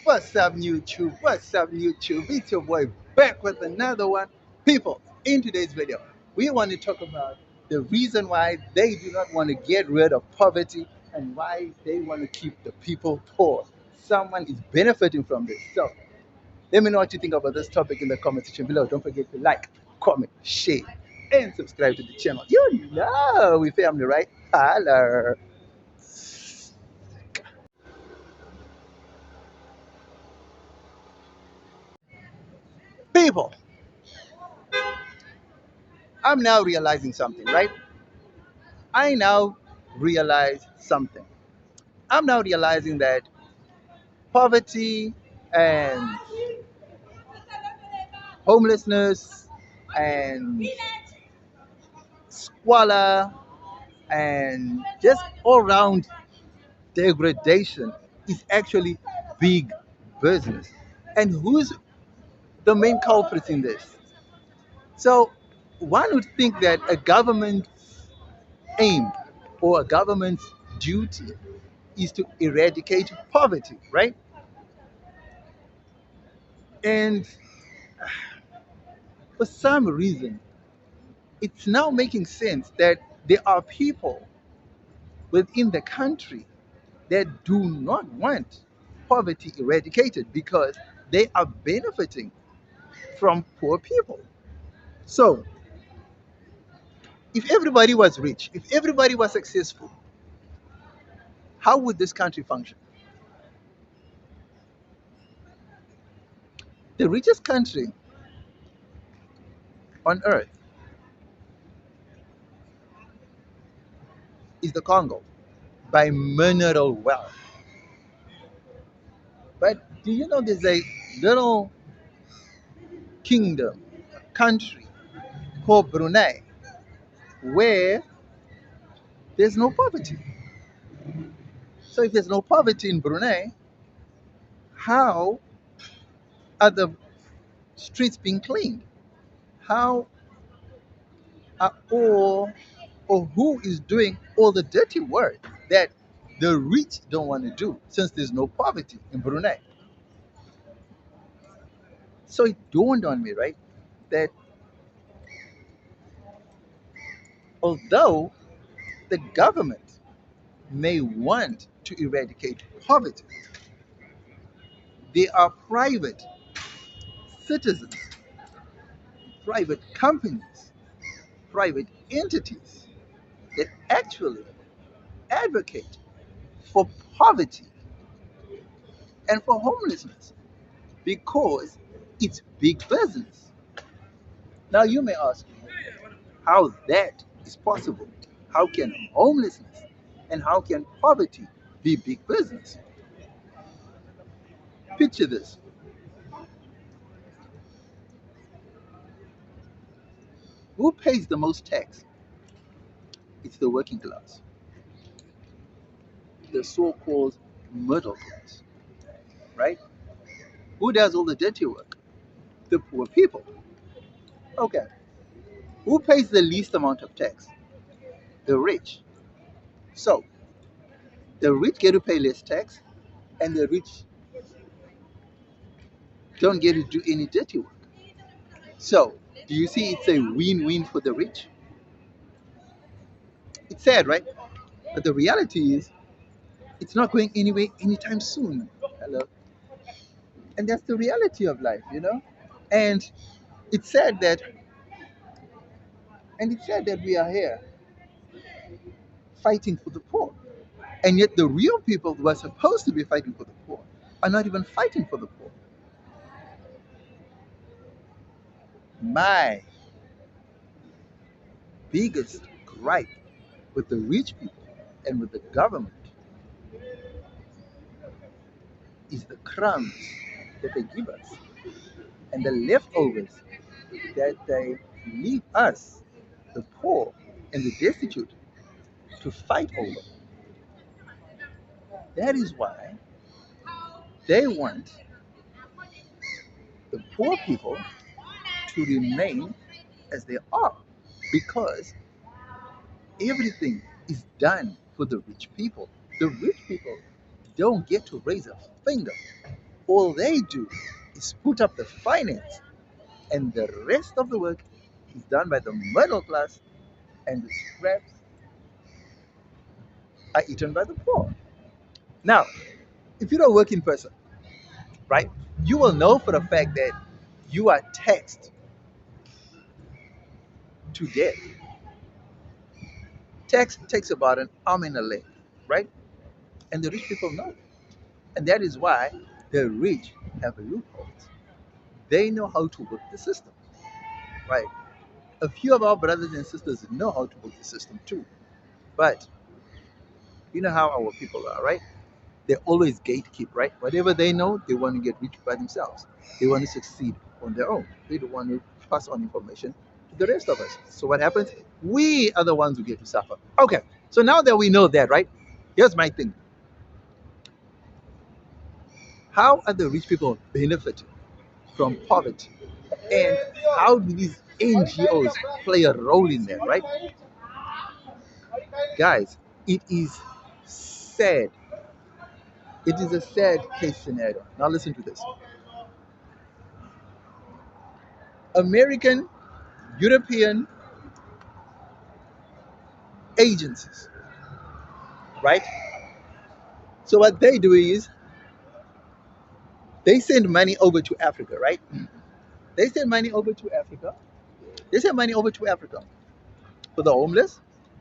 What's up, YouTube? What's up, YouTube? It's your boy back with another one. People, in today's video, we want to talk about the reason why they do not want to get rid of poverty and why they want to keep the people poor. Someone is benefiting from this. So, let me know what you think about this topic in the comment section below. Don't forget to like, comment, share, and subscribe to the channel. You know we family, right? Holla. People, I'm now realizing something, right? I now realize something. I'm now realizing that poverty and homelessness and squalor and just all round degradation is actually big business. And who's the main culprit in this? So one would think that a government aim or a government's duty is to eradicate poverty, right? And for some reason, it's now making sense that there are people within the country that do not want poverty eradicated because they are benefiting from poor people. So, if everybody was rich, if everybody was successful, how would this country function? The richest country on earth is the Congo by mineral wealth. But do you know there's a little kingdom, country called Brunei, where there's no poverty? So if there's no poverty in Brunei, how are the streets being cleaned? How are all or who is doing all the dirty work that the rich don't want to do since there's no poverty in Brunei? So it dawned on me, right, that although the government may want to eradicate poverty, there are private citizens, private companies, private entities that actually advocate for poverty and for homelessness because it's big business. Now you may ask me how that is possible. How can homelessness and how can poverty be big business? Picture this. Who pays the most tax? It's the working class, the so-called middle class, right? Who does all the dirty work? The poor people. Okay. Who pays the least amount of tax? The rich. So the rich get to pay less tax, and the rich don't get to do any dirty work. So, do you see it's a win-win for the rich? It's sad, right? But the reality is, it's not going anywhere anytime soon. Hello. And that's the reality of life, you know? And it's sad that, and it's sad that we are here fighting for the poor. And yet the real people who are supposed to be fighting for the poor are not even fighting for the poor. My biggest gripe with the rich people and with the government is the crumbs that they give us and the leftovers that they leave us, the poor and the destitute, to fight over. That is why they want the poor people to remain as they are, because everything is done for the rich people. The rich people don't get to raise a finger All they do is put up the finance, and the rest of the work is done by the middle class, and the scraps are eaten by the poor. Now, if you're a working person, right, you will know for a fact that you are taxed to death. Tax takes about an arm and a leg, right? And the rich people know. And that is why the rich have loopholes. They know how to work the system, right? A few of our brothers and sisters know how to work the system too. But you know how our people are, right? They always gatekeep, right? Whatever they know, they want to get rich by themselves. They want to succeed on their own. They don't want to pass on information to the rest of us. So what happens? We are the ones who get to suffer. Okay, so now that we know that, right? Here's my thing. How are the rich people benefiting from poverty? And how do these NGOs play a role in that, right? Guys, it is sad. It is a sad case scenario. Now listen to this. American, European agencies, right? So what they do is they send money over to Africa, right? They send money over to Africa. They send money over to Africa for the homeless,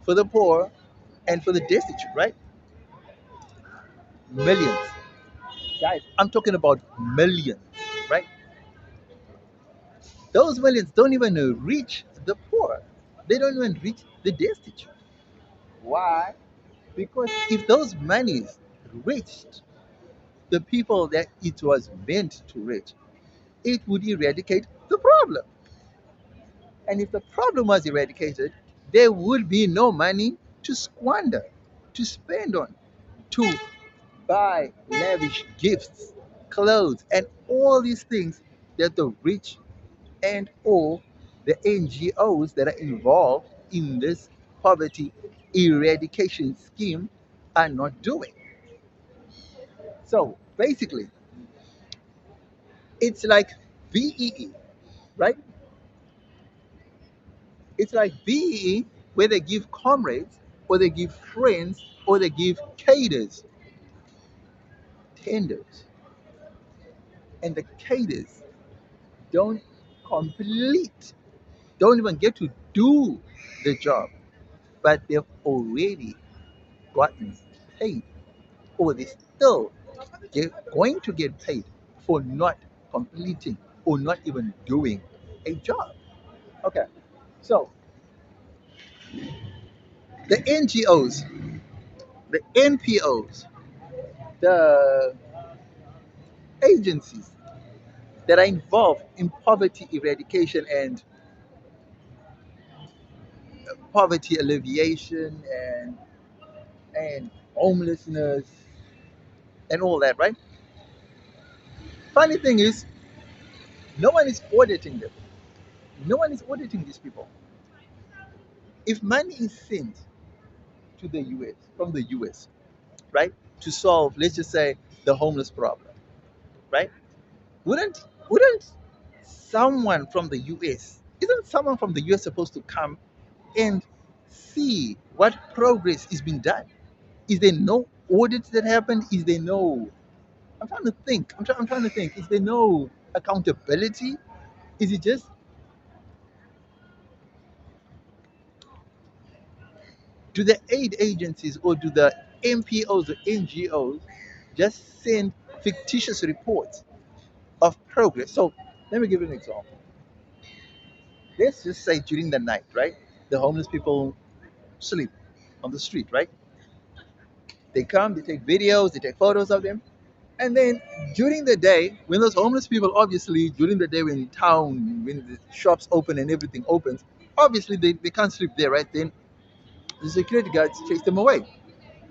for the poor, and for the destitute, right? Millions. Guys, I'm talking about millions, right? Those millions don't even reach the poor. They don't even reach the destitute. Why? Because if those monies reached the people that it was meant to reach, it would eradicate the problem. And if the problem was eradicated, there would be no money to squander, to spend on, to buy lavish gifts, clothes, and all these things that the rich and all the NGOs that are involved in this poverty eradication scheme are not doing. So basically, it's like BEE, right? It's like BEE where they give comrades, or they give friends, or they give cadres tenders, and the cadres don't complete, don't even get to do the job, but they've already gotten paid, or they still going to get paid for not completing or not even doing a job. Okay, so the NGOs, the NPOs, the agencies that are involved in poverty eradication and poverty alleviation and homelessness and all that, right? Funny thing is, no one is auditing them. No one is auditing these people. If money is sent to the US from the US, right, to solve, let's just say, the homeless problem, right? Wouldn't someone from the US, isn't someone from the US supposed to come and see what progress is being done? Is there no audits that happen? Is there no? I'm trying to think. I'm trying to think. Is there no accountability? Is it just, do the aid agencies or do the MPOs or NGOs just send fictitious reports of progress? So let me give you an example. Let's just say during the night, right? The homeless people sleep on the street, right? They come, they take videos, they take photos of them. And then during the day, when those homeless people, obviously, during the day when town, when the shops open and everything opens, obviously they can't sleep there, right? Then the security guards chase them away.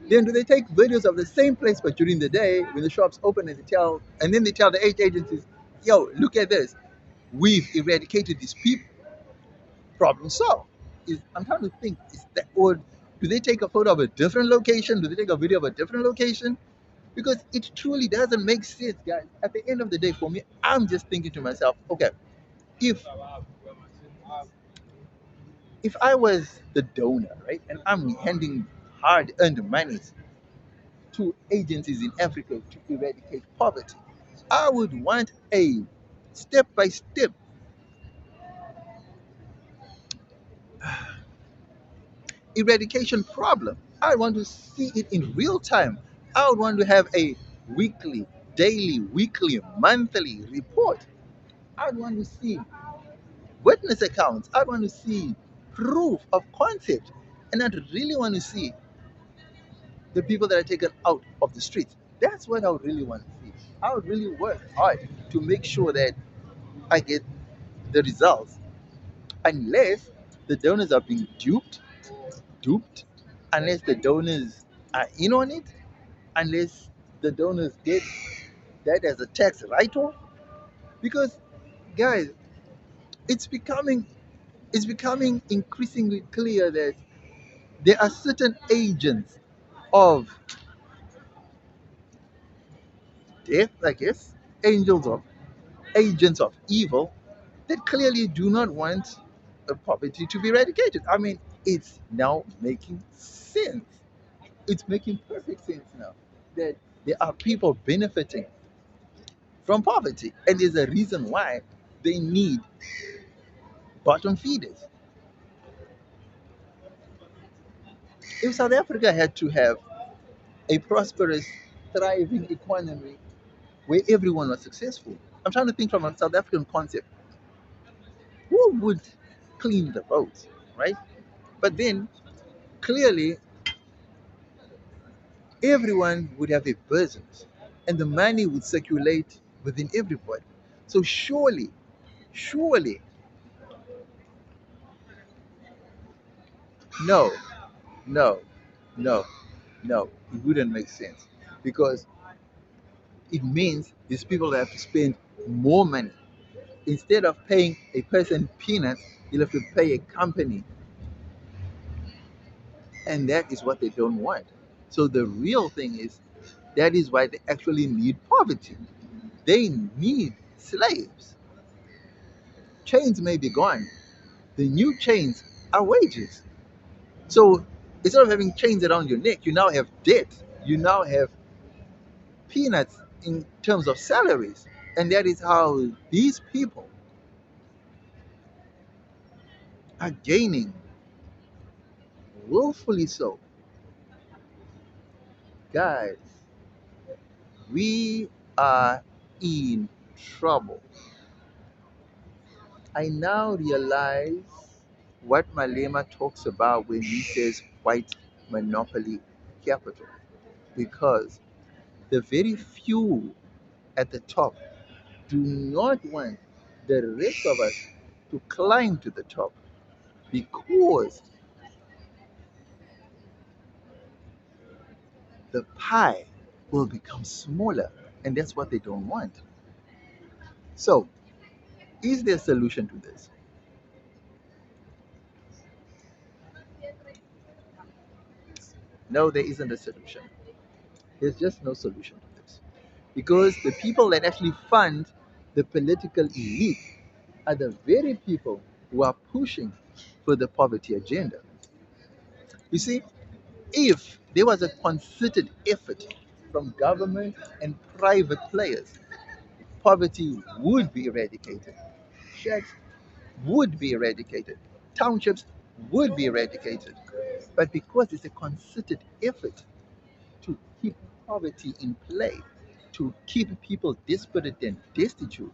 Then do they take videos of the same place, but during the day when the shops open and then they tell the aid agencies, yo, look at this. We've eradicated these people. Problem solved. I'm trying to think, is that, or do they take a photo of a different location? Do they take a video of a different location? Because it truly doesn't make sense, guys. At the end of the day, for me, I'm just thinking to myself, okay, if if I was the donor, right, and I'm handing hard-earned monies to agencies in Africa to eradicate poverty, I would want a step-by-step eradication problem. I want to see it in real time. I would want to have a weekly, daily, weekly, monthly report. I'd want to see witness accounts. I'd want to see proof of concept. And I'd really want to see the people that are taken out of the streets. That's what I would really want to see. I would really work hard to make sure that I get the results, unless the donors are being duped, unless the donors are in on it, unless the donors get that as a tax write-off. Because, guys, it's becoming it's becoming increasingly clear that there are certain agents of death, I guess, angels of agents of evil that clearly do not want poverty to be eradicated. I mean, it's now making sense. It's making perfect sense now that there are people benefiting from poverty, and there's a reason why they need bottom feeders. If South Africa had to have a prosperous, thriving economy where everyone was successful, I'm trying to think from a South African concept, who would clean the roads, right? But then clearly everyone would have a business and the money would circulate within everybody. So surely, no, no, no, no, it wouldn't make sense because it means these people have to spend more money. Instead of paying a person peanuts, you'll have to pay a company, and that is what they don't want. So the real thing is that is why they actually need poverty. They need slaves. Chains may be gone. The new chains are wages. So instead of having chains around your neck, you now have debt. You now have peanuts in terms of salaries. And that is how these people are gaining, willfully so. Guys, we are in trouble. I now realize what Malema talks about when he says white monopoly capital. Because the very few at the top do not want the rest of us to climb to the top because the pie will become smaller, and that's what they don't want. So, is there a solution to this? No, there isn't a solution. There's just no solution to this. Because the people that actually fund the political elite are the very people who are pushing for the poverty agenda. You see, if there was a concerted effort from government and private players, poverty would be eradicated. Shacks would be eradicated. Townships would be eradicated. But because it's a concerted effort to keep poverty in play, to keep people desperate and destitute,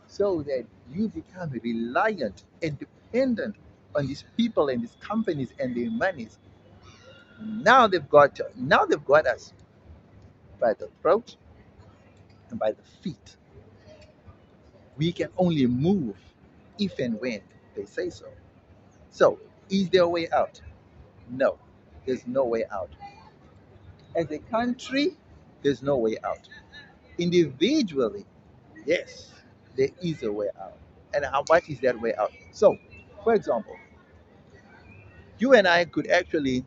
so that you become reliant and dependent on these people and these companies and their monies. Now they've got us by the throat and by the feet. We can only move if and when they say so. So, is there a way out? No, there's no way out. As a country, there's no way out. Individually, yes, there is a way out. And what is that way out? So, for example, you and I could actually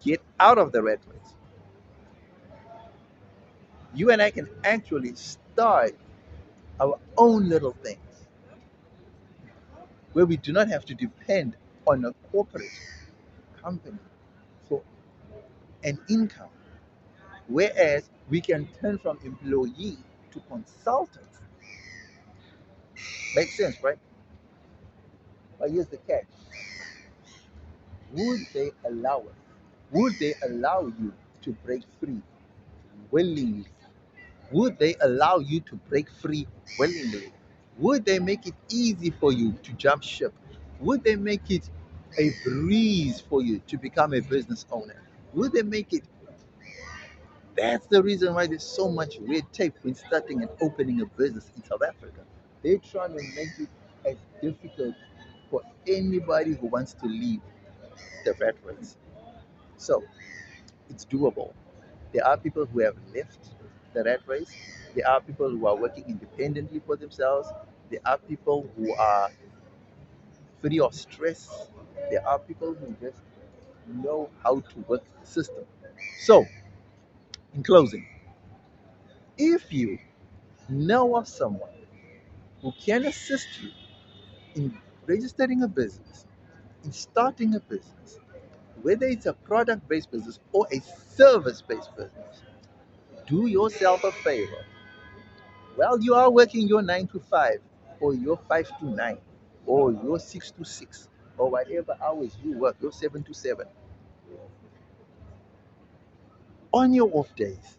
get out of the red race. You and I can actually start our own little things where we do not have to depend on a corporate company for an income. Whereas we can turn from employee to consultant. Makes sense, right? But here's the catch. Would they allow us? Would they allow you to break free willingly? Would they allow you to break free willingly? Would they make it easy for you to jump ship? Would they make it a breeze for you to become a business owner? Would they make it? That's the reason why there's so much red tape when starting and opening a business in South Africa. They're trying to make it as difficult for anybody who wants to leave the rat race. So it's doable. There are people who have left the rat race. There are people who are working independently for themselves. There are people who are free of stress. There are people who just know how to work the system. So, in closing, if you know of someone who can assist you in registering a business, in starting a business, whether it's a product based business or a service based business, do yourself a favor. While you are working your 9 to 5, or your 5 to 9, or your 6 to 6, or whatever hours you work, your 7 to 7, on your off days,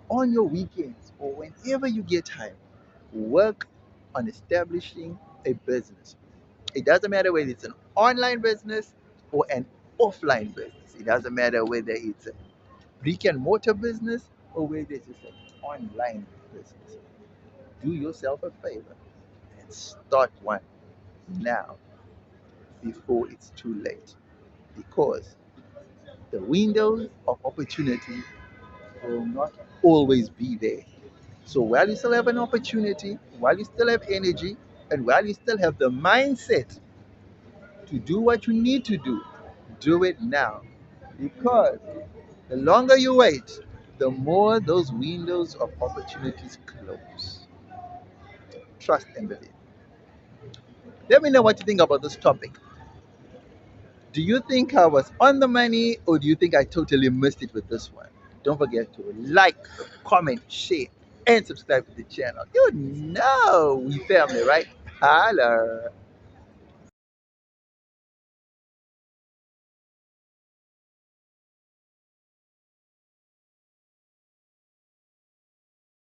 on your weekends, or whenever you get time, work on establishing a business. It doesn't matter whether it's an online business or an offline business. It doesn't matter whether it's a brick and mortar business or whether it's just an online business. Do yourself a favor and start one now before it's too late, because the windows of opportunity will not always be there. So while you still have an opportunity, while you still have energy, and while you still have the mindset to do what you need to do it now. Because the longer you wait, the more those windows of opportunities close. Trust and believe. Let me know what you think about this topic. Do you think I was on the money, or do you think I totally missed it with this one? Don't forget to like, comment, share, and subscribe to the channel. You know we family, right? Holla.